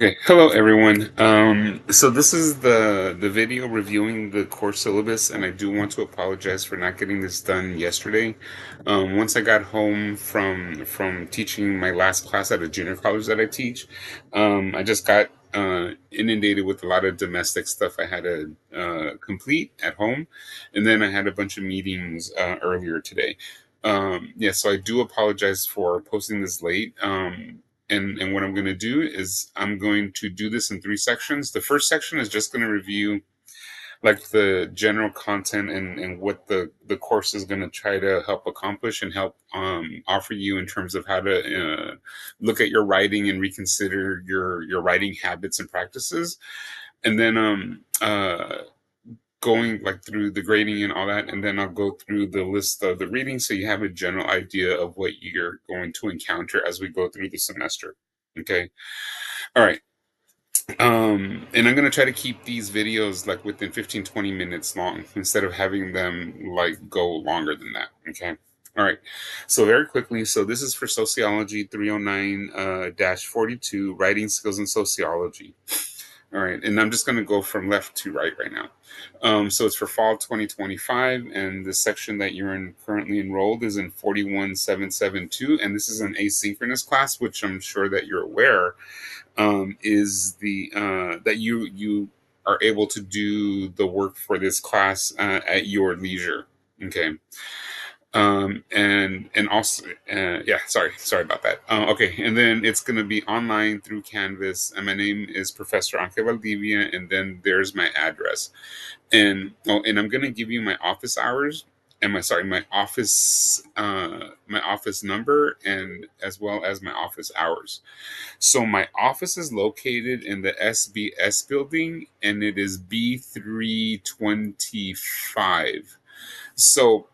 Okay, hello everyone. So this is the video reviewing the course syllabus, and I do want to apologize for not getting this done yesterday. Once I got home from teaching my last class at a junior college that I teach, I just got inundated with a lot of domestic stuff I had to complete at home, and then I had a bunch of meetings earlier today. Yeah, so I do apologize for posting this late. And what I'm going to do is I'm going to do this in three sections. The first section is just going to review like the general content and what the course is going to try to help accomplish and help offer you in terms of how to look at your writing and reconsider your writing habits and practices. And then going like through the grading and all that, and then I'll go through the list of the readings so you have a general idea of what you're going to encounter as we go through the semester. Okay. All right. And I'm going to try to keep these videos like within 15-20 minutes long instead of having them like go longer than that. Okay. All right. So very quickly, so this is for Sociology 309 dash 42, writing skills in sociology. All right, and I'm just going to go from left to right now. So it's for fall 2025, and the section that you're in currently enrolled is in 41772, and this is an asynchronous class, which I'm sure that you're aware is the that you are able to do the work for this class at your leisure. Okay. And also yeah, sorry about that. Okay, and then it's going to be online through Canvas, and my name is Professor Anke Valdivia, and then there's my address. And I'm going to give you my office hours and my office number, and as well as my office hours. So my office is located in the SBS building, and it is B325. So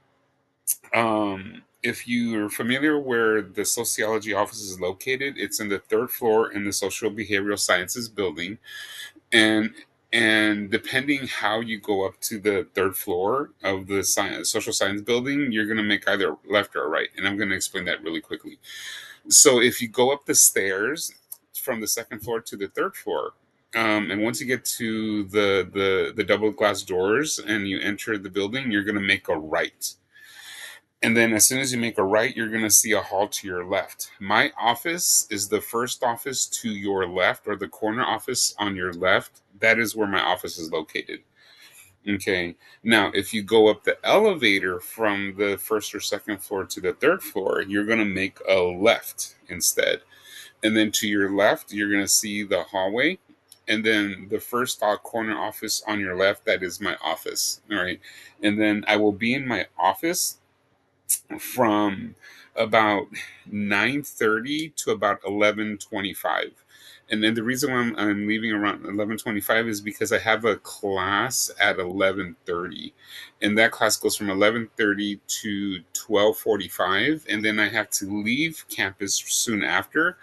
if you're familiar where the sociology office is located, it's in the third floor in the social behavioral sciences building. And and depending how you go up to the third floor of the social science building, you're going to make either left or right, and I'm going to explain that really quickly. So if you go up the stairs from the second floor to the third floor, and once you get to the double glass doors and you enter the building, you're going to make a right. And then as soon as you make a right, you're going to see a hall to your left. My office is the first office to your left, or the corner office on your left. That is where my office is located. Okay. Now, if you go up the elevator from the first or second floor to the third floor, you're going to make a left instead. And then to your left, you're going to see the hallway. And then the first corner office on your left, that is my office. All right. And then I will be in my office from about 9:30 to about 11:25. And then the reason why I'm leaving around 11:25 is because I have a class at 11:30, and that class goes from 11:30 to 12:45, and then I have to leave campus soon after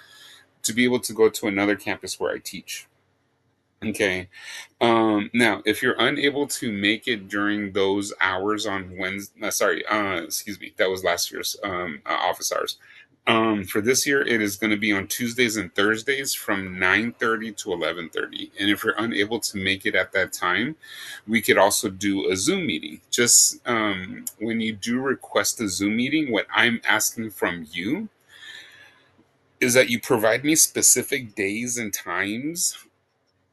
to be able to go to another campus where I teach. Okay. Now, if you're unable to make it during those hours on Wednesday, sorry, excuse me, that was last year's office hours. For this year, it is going to be on Tuesdays and Thursdays from 9:30 to 11:30. And if you're unable to make it at that time, we could also do a Zoom meeting. Just when you do request a Zoom meeting, what I'm asking from you is that you provide me specific days and times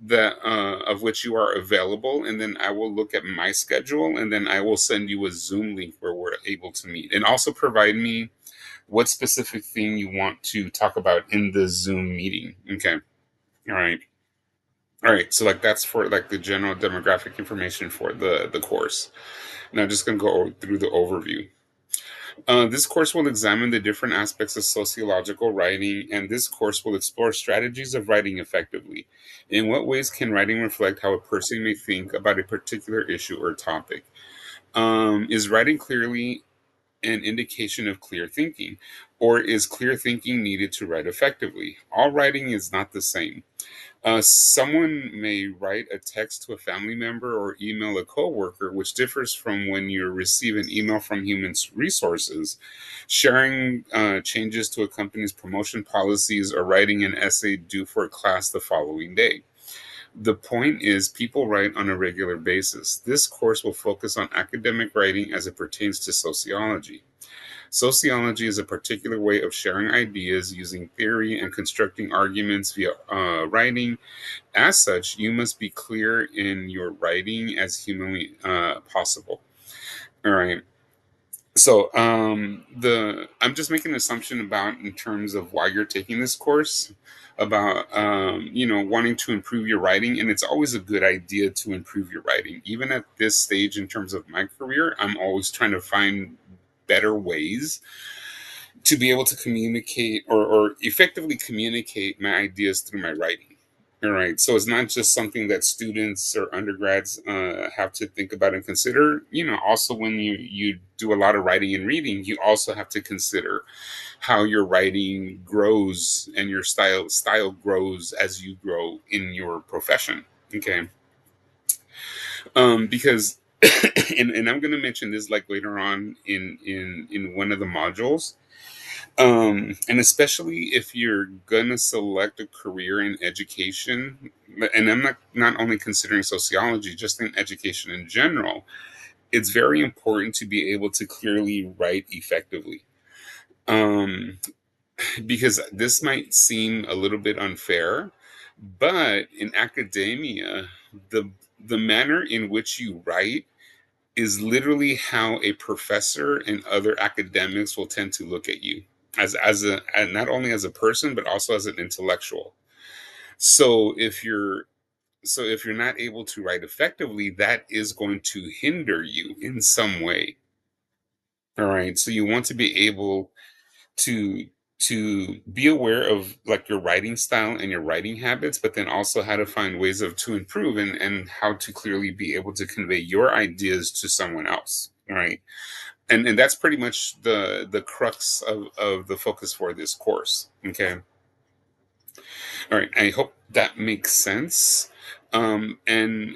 that of which you are available, and then I will look at my schedule, and then I will send you a Zoom link where we're able to meet, and also provide me what specific thing you want to talk about in the Zoom meeting. Okay. All right. All right, so like that's for like the general demographic information for the course. Now I'm just going to go through the overview. This course will examine the different aspects of sociological writing, and this course will explore strategies of writing effectively. In what ways can writing reflect how a person may think about a particular issue or topic? Is writing clearly an indication of clear thinking? Or is clear thinking needed to write effectively? All writing is not the same. Someone may write a text to a family member or email a coworker, which differs from when you receive an email from human resources, sharing changes to a company's promotion policies, or writing an essay due for a class the following day. The point is, people write on a regular basis. This course will focus on academic writing as it pertains to sociology. Sociology is a particular way of sharing ideas using theory and constructing arguments via writing. As such, you must be clear in your writing as humanly possible. All right. So, the I'm just making an assumption about in terms of why you're taking this course, about wanting to improve your writing, and it's always a good idea to improve your writing. Even at this stage in terms of my career, I'm always trying to find better ways to be able to communicate, or effectively communicate my ideas through my writing. All right. So it's not just something that students or undergrads have to think about and consider. Also when you do a lot of writing and reading, you also have to consider how your writing grows and your style grows as you grow in your profession. Okay. Because and I'm going to mention this like later on in one of the modules. And especially if you're gonna select a career in education, and I'm not only considering sociology, just in education in general, it's very important to be able to clearly write effectively. Um, because this might seem a little bit unfair, but in academia, the manner in which you write is literally how a professor and other academics will tend to look at you as a, and not only as a person but also as an intellectual. So if you're not able to write effectively, that is going to hinder you in some way. All right. So you want to be able to be aware of like your writing style and your writing habits, but then also how to find ways of to improve, and how to clearly be able to convey your ideas to someone else. All right. And that's pretty much the crux of the focus for this course. Okay. All right. I hope that makes sense. And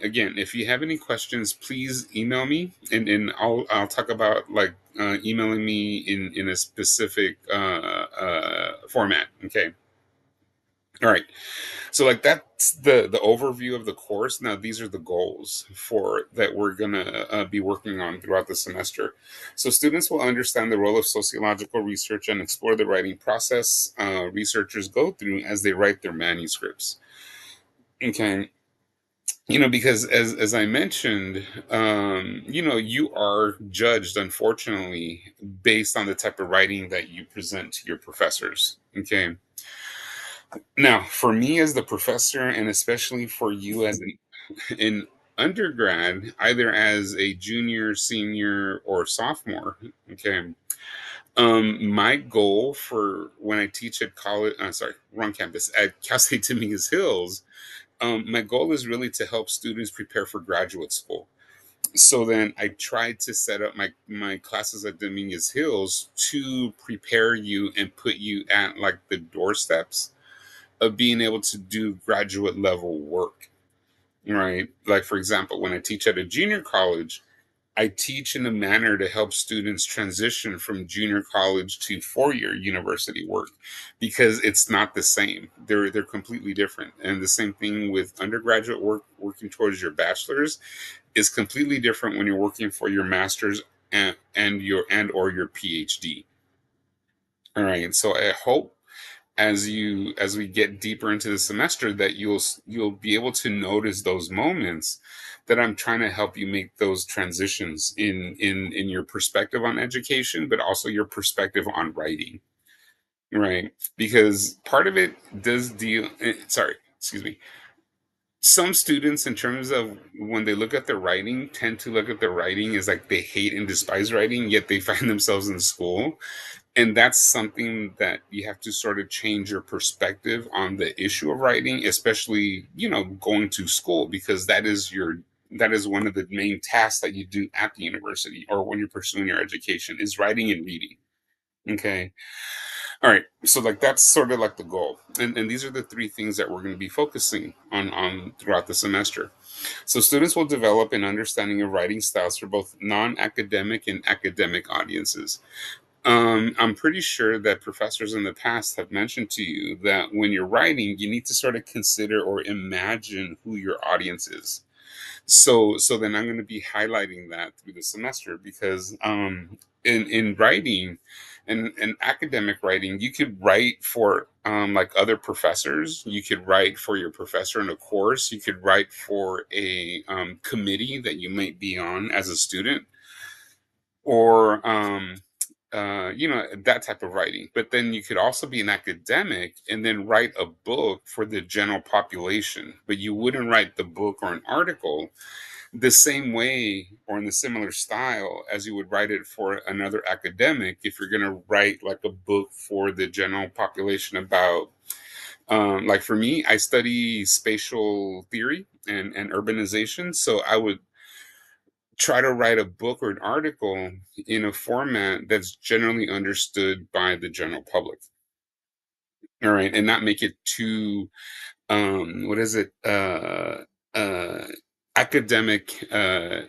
again, if you have any questions, please email me, and I'll talk about like emailing me in a specific format. Okay. All right. So like that's the overview of the course. Now these are the goals for that we're gonna be working on throughout the semester. So students will understand the role of sociological research and explore the writing process researchers go through as they write their manuscripts. Okay. Because as I mentioned, you are judged, unfortunately, based on the type of writing that you present to your professors. Okay. Now, for me as the professor, and especially for you as an undergrad, either as a junior, senior, or sophomore, okay, my goal for when I teach at college, sorry, wrong campus, at Cal State Dominguez Hills, my goal is really to help students prepare for graduate school. So then I tried to set up my classes at Dominguez Hills to prepare you and put you at like the doorsteps of being able to do graduate level work, right? Like, for example, when I teach at a junior college, I teach in a manner to help students transition from junior college to 4-year university work, because it's not the same. They're completely different. And the same thing with undergraduate work, working towards your bachelor's is completely different when you're working for your master's and or your PhD. All right. So I hope as we get deeper into the semester that you'll be able to notice those moments that I'm trying to help you make those transitions in your perspective on education, but also your perspective on writing, right? Because part of it does deal sorry, excuse me. Some students, in terms of when they look at their writing, tend to look at their writing as like they hate and despise writing, yet they find themselves in school. And that's something that you have to sort of change your perspective on the issue of writing, especially, going to school, because that is one of the main tasks that you do at the university or when you're pursuing your education is writing and reading. Okay. All right, so like that's sort of like the goal, and these are the three things that we're going to be focusing on throughout the semester. So students will develop an understanding of writing styles for both non-academic and academic audiences. I'm pretty sure that professors in the past have mentioned to you that when you're writing, you need to sort of consider or imagine who your audience is. So then I'm going to be highlighting that through the semester because in writing and academic writing, you could write for like other professors. You could write for your professor in a course. You could write for a committee that you might be on as a student, or that type of writing. But then you could also be an academic and then write a book for the general population, but you wouldn't write the book or an article the same way or in the similar style as you would write it for another academic if you're going to write like a book for the general population about like for me, I study spatial theory and urbanization, so I would try to write a book or an article in a format that's generally understood by the general public. All right, and not make it too what is it uh academic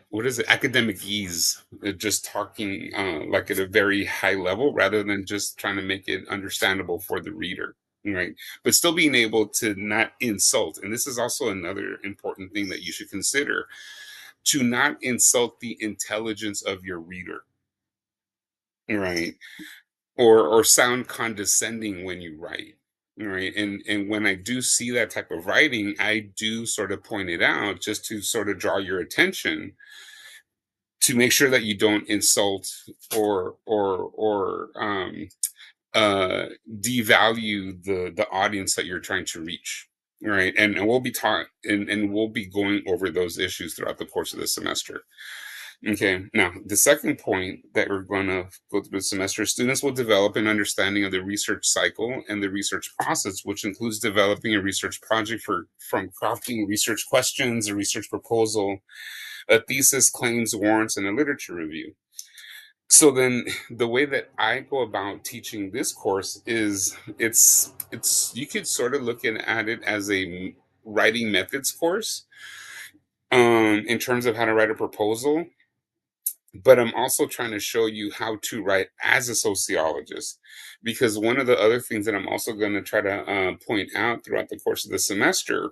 what is it academic ease, just talking like at a very high level rather than just trying to make it understandable for the reader, right? But still being able to not insult, and this is also another important thing that you should consider, to not insult the intelligence of your reader, right? Or sound condescending when you write, right? And when I do see that type of writing, I do sort of point it out just to sort of draw your attention to make sure that you don't insult or uh devalue the audience that you're trying to reach, right? And we'll be taught and we'll be going over those issues throughout the course of the semester. Okay, now the second point that we're going to go through the semester, students will develop an understanding of the research cycle and the research process, which includes developing a research project from crafting research questions, a research proposal, a thesis, claims, warrants, and a literature review. So then the way that I go about teaching this course is it's you could sort of look at it as a writing methods course in terms of how to write a proposal, but I'm also trying to show you how to write as a sociologist. Because one of the other things that I'm also going to try to point out throughout the course of the semester,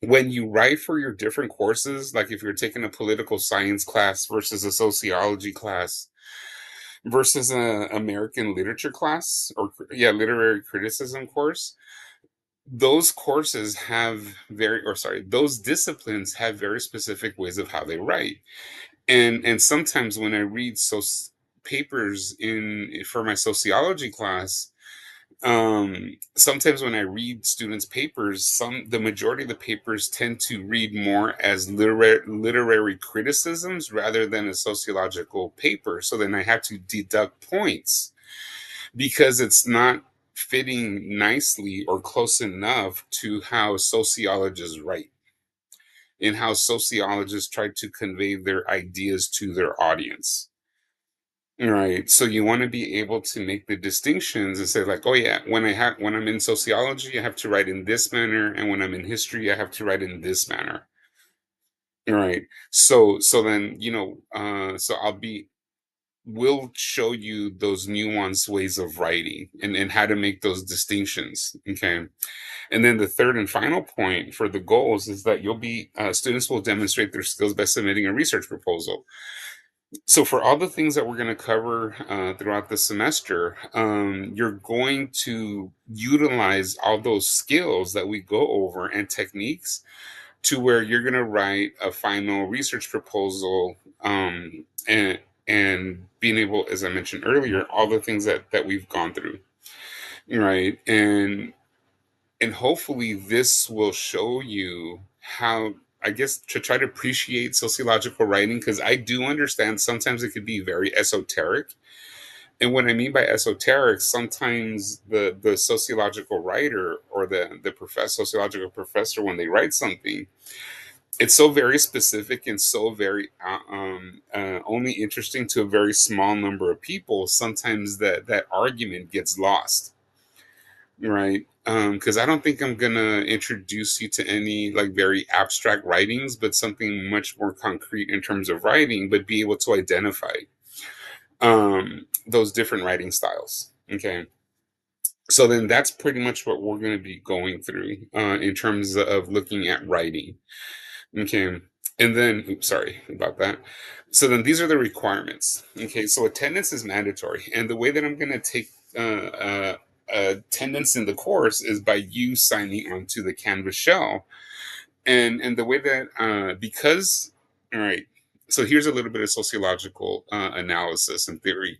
when you write for your different courses, like if you're taking a political science class versus a sociology class versus a American literature class, or yeah, literary criticism course, those courses have very, or sorry, those disciplines have very specific ways of how they write. And sometimes when I read papers in for my sociology class, sometimes when I read students papers, the majority of the papers tend to read more as literary criticisms rather than a sociological paper, so then I have to deduct points because it's not fitting nicely or close enough to how sociologists write and how sociologists try to convey their ideas to their audience. Right. So you want to be able to make the distinctions and say like, oh yeah, when I'm in sociology, I have to write in this manner, and when I'm in history, I have to write in this manner. Right. So then, so we'll show you those nuanced ways of writing and how to make those distinctions. Okay. And then the third and final point for the goals is that students will demonstrate their skills by submitting a research proposal. So for all the things that we're going to cover throughout the semester, you're going to utilize all those skills that we go over and techniques to where you're going to write a final research proposal, and being able, as I mentioned earlier, all the things that we've gone through, right? And hopefully this will show you how, I guess, to try to appreciate sociological writing, because I do understand sometimes it could be very esoteric. And what I mean by esoteric, sometimes the sociological writer or the sociological professor, when they write something, It's so very specific and so very only interesting to a very small number of people. Sometimes that argument gets lost, right? Because I don't think I'm gonna introduce you to any like very abstract writings, but something much more concrete in terms of writing, but be able to identify those different writing styles. Okay, so then that's pretty much what we're going to be going through in terms of looking at writing. Okay. And then, oops, sorry about that. So then these are the requirements. Okay. So attendance is mandatory. And the way that I'm going to take attendance in the course is by you signing onto the Canvas shell. And the way that, because, all right, so here's a little bit of sociological analysis and theory.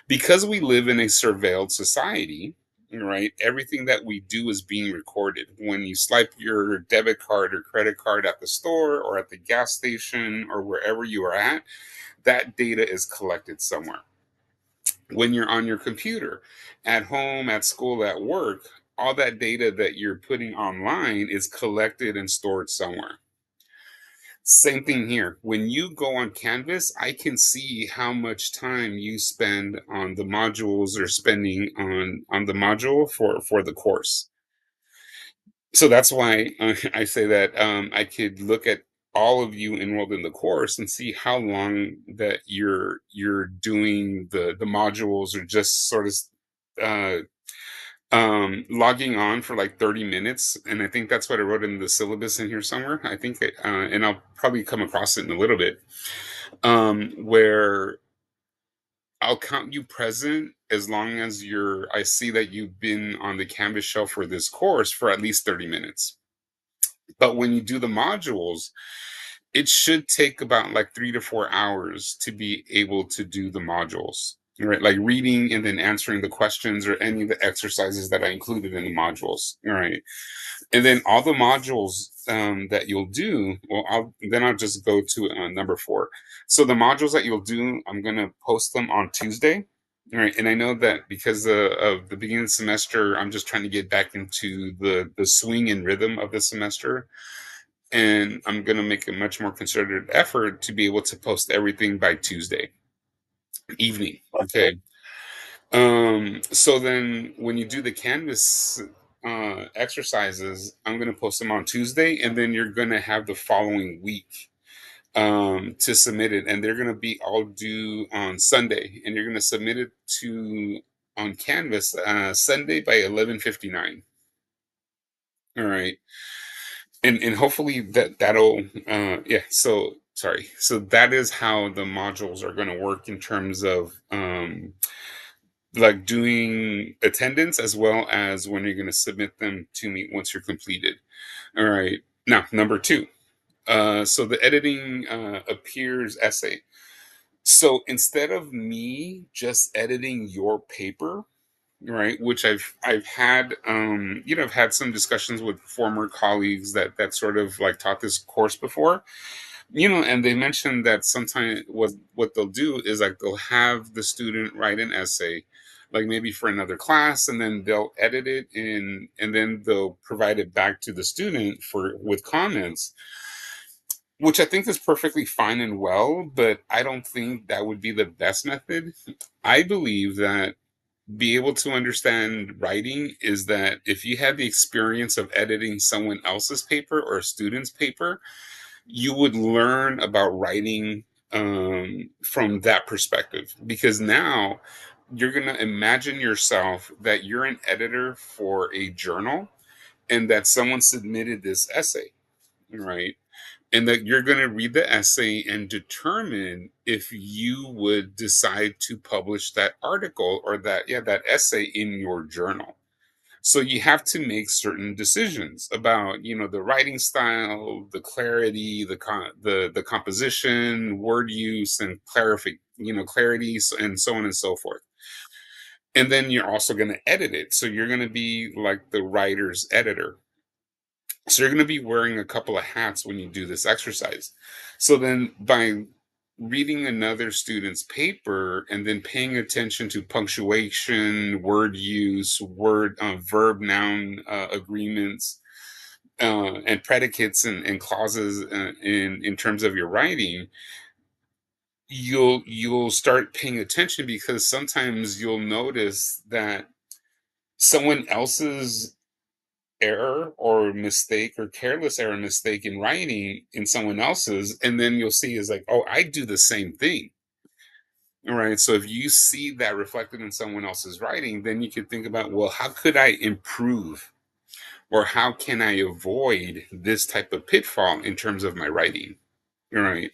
Because we live in a surveilled society, right, everything that we do is being recorded. When you swipe your debit card or credit card at the store or at the gas station or wherever you are at, that data is collected somewhere. When you're on your computer, at home, at school, at work, all that data that you're putting online is collected and stored somewhere. Same thing here. When you go on Canvas, I can see how much time you spend on the modules or spending on the module for the course. So that's why I say that I could look at all of you enrolled in the course and see how long that you're doing the modules or just sort of uh, logging on for like 30 minutes. And I think that's what I wrote in the syllabus in here somewhere. I think and I'll probably come across it in a little bit, where I'll count you present as long as I see that you've been on the Canvas shell for this course for at least 30 minutes. But when you do the modules, it should take about like 3 to 4 hours to be able to do the modules, right? Like reading and then answering the questions or any of the exercises that I included in the modules, right? And then all the modules that you'll do, well, I'll just go to number 4. So the modules that you'll do, I'm gonna post them on Tuesday. All right, and I know that because of the beginning of the semester, I'm just trying to get back into the swing and rhythm of the semester, and I'm gonna make a much more concerted effort to be able to post everything by Tuesday evening. Okay. So then when you do the Canvas exercises, I'm gonna post them on Tuesday, and then you're gonna have the following week to submit it, and they're gonna be all due on Sunday, and you're gonna submit it to on Canvas Sunday by 11:59. All right, and hopefully that'll yeah. So sorry. So that is how the modules are gonna work in terms of like doing attendance as well as when you're going to submit them to me once you're completed. All right. Now, number 2. So the editing appears essay. So instead of me just editing your paper, right, which I've had I've had some discussions with former colleagues that sort of like taught this course before, and they mentioned that sometimes what they'll do is like they'll have the student write an essay, like maybe for another class, and then they'll edit it in, and then they'll provide it back to the student for with comments, which I think is perfectly fine and well, but I don't think that would be the best method. I believe that be able to understand writing is that if you have the experience of editing someone else's paper or a student's paper, you would learn about writing from that perspective, because now you're going to imagine yourself that you're an editor for a journal and that someone submitted this essay, right? And that you're going to read the essay and determine if you would decide to publish that article or that essay in your journal. So you have to make certain decisions about, the writing style, the clarity, the composition, word use, and clarity, and so on and so forth. And then you're also going to edit it. So you're going to be like the writer's editor. So you're going to be wearing a couple of hats when you do this exercise. So then by reading another student's paper and then paying attention to punctuation, word use, verb noun agreements, and predicates and clauses in terms of your writing, you'll start paying attention because sometimes you'll notice that someone else's error or mistake or careless error mistake in writing in someone else's, and then you'll see is like, oh, I do the same thing. Right. So if you see that reflected in someone else's writing, then you can think about, well, how could I improve, or how can I avoid this type of pitfall in terms of my writing? Right.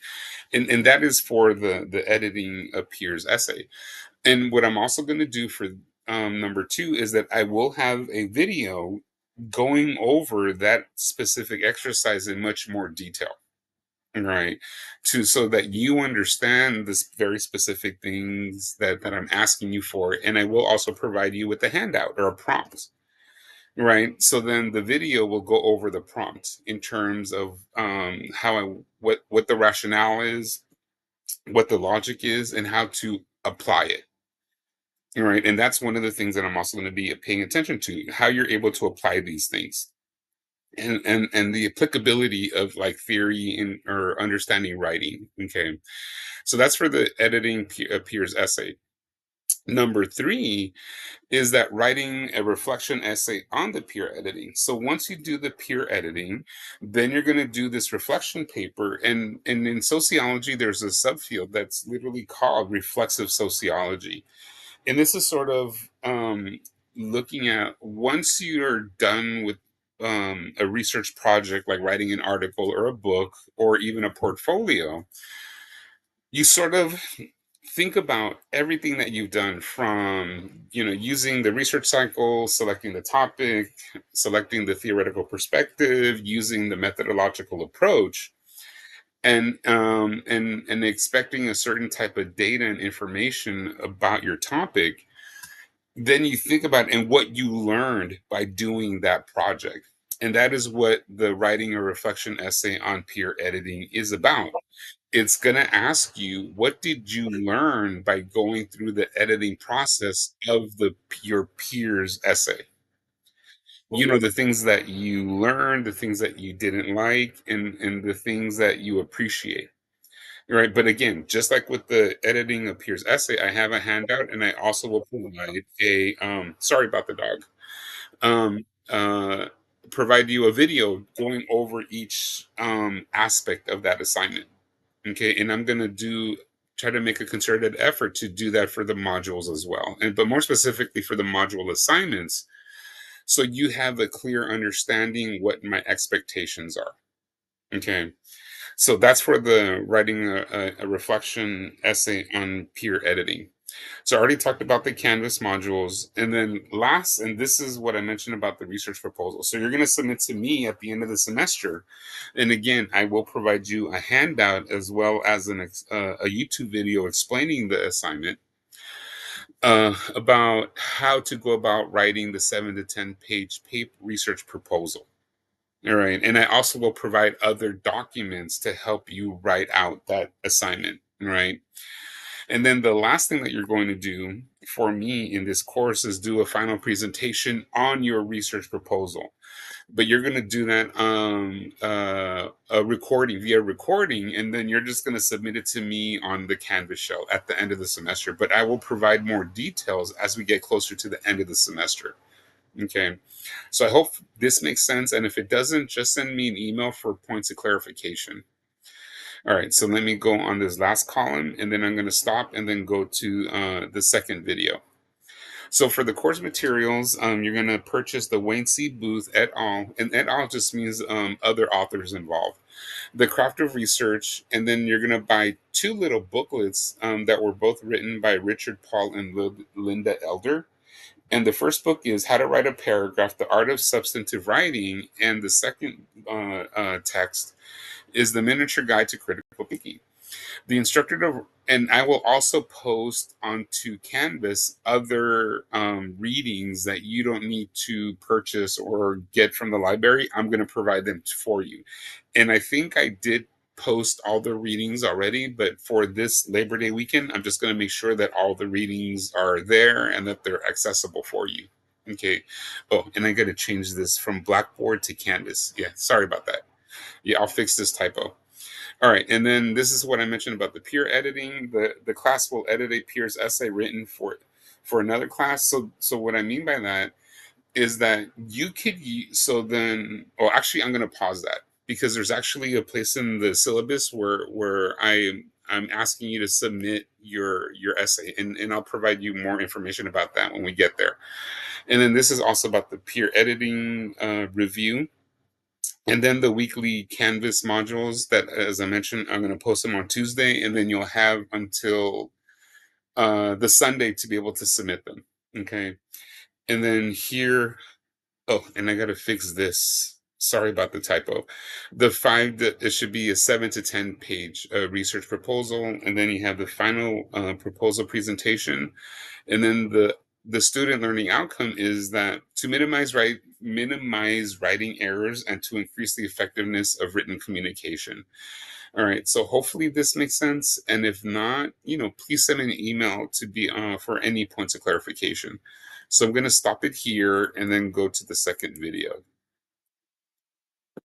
And that is for the editing a peer's essay. And what I'm also going to do for number two is that I will have a video going over that specific exercise in much more detail. Right. To so that you understand this very specific things that I'm asking you for. And I will also provide you with a handout or a prompt. Right. So then the video will go over the prompt in terms of how what the rationale is, what the logic is, and how to apply it. Right. And that's one of the things that I'm also going to be paying attention to, how you're able to apply these things. And the applicability of like theory in or understanding writing. Okay. So that's for the editing a peer's essay. Number three is that writing a reflection essay on the peer editing. So once you do the peer editing, then you're going to do this reflection paper. And in sociology, there's a subfield that's literally called reflexive sociology. And this is sort of looking at once you're done with a research project like writing an article or a book or even a portfolio, you sort of think about everything that you've done from using the research cycle, selecting the topic, selecting the theoretical perspective, using the methodological approach, and expecting a certain type of data and information about your topic. Then you think about and what you learned by doing that project. And that is what the writing a reflection essay on peer editing is about. It's going to ask you, what did you learn by going through the editing process of your peer's essay? The things that you learned, the things that you didn't like, and the things that you appreciate. Right. But again, just like with the editing of peer's essay, I have a handout and I also will provide sorry about the dog. Um, uh, provide you a video going over each aspect of that assignment. Okay, and I'm gonna do try to make a concerted effort to do that for the modules as well, and but more specifically for the module assignments, so you have a clear understanding what my expectations are. Okay, so that's for the writing a reflection essay on peer editing. So I already talked about the Canvas modules. And then last, and this is what I mentioned about the research proposal. So you're going to submit to me at the end of the semester. And again, I will provide you a handout as well as a YouTube video explaining the assignment about how to go about writing the 7 to 10 page paper research proposal. All right. And I also will provide other documents to help you write out that assignment. Right. And then the last thing that you're going to do for me in this course is do a final presentation on your research proposal. But you're going to do that a recording via recording, and then you're just going to submit it to me on the Canvas shell at the end of the semester. But I will provide more details as we get closer to the end of the semester. Okay. So I hope this makes sense. And if it doesn't, just send me an email for points of clarification. All right, so let me go on this last column and then I'm going to stop and then go to the second video. So for the course materials, you're going to purchase the Wayne C. Booth et al. And et al. Just means other authors involved. The Craft of Research, and then you're going to buy two little booklets that were both written by Richard Paul and Linda Elder. And the first book is How to Write a Paragraph, The Art of Substantive Writing. And the second text is The Miniature Guide to Critical Thinking. The instructor and I will also post onto Canvas other readings that you don't need to purchase or get from the library. I'm going to provide them for you. And I think I did post all the readings already, but for this Labor Day weekend, I'm just going to make sure that all the readings are there and that they're accessible for you. Okay. Oh, and I got to change this from Blackboard to Canvas. Yeah, sorry about that. Yeah, I'll fix this typo. All right, and then this is what I mentioned about the peer editing. The class will edit a peer's essay written for another class. So what I mean by that is that you could use, so then, oh, actually I'm going to pause that because there's actually a place in the syllabus where I'm asking you to submit your essay, and I'll provide you more information about that when we get there. And then this is also about the peer editing review, and then the weekly Canvas modules that, as I mentioned, I'm going to post them on Tuesday, and then you'll have until the Sunday to be able to submit them. Okay. And then here, oh, and I got to fix this. Sorry about the typo. The five, that it should be a 7 to 10 page research proposal, and then you have the final proposal presentation, and then the student learning outcome is that to minimize writing errors and to increase the effectiveness of written communication. All right, so hopefully this makes sense, and if not, please send me an email to be for any points of clarification. So I'm going to stop it here and then go to the second video.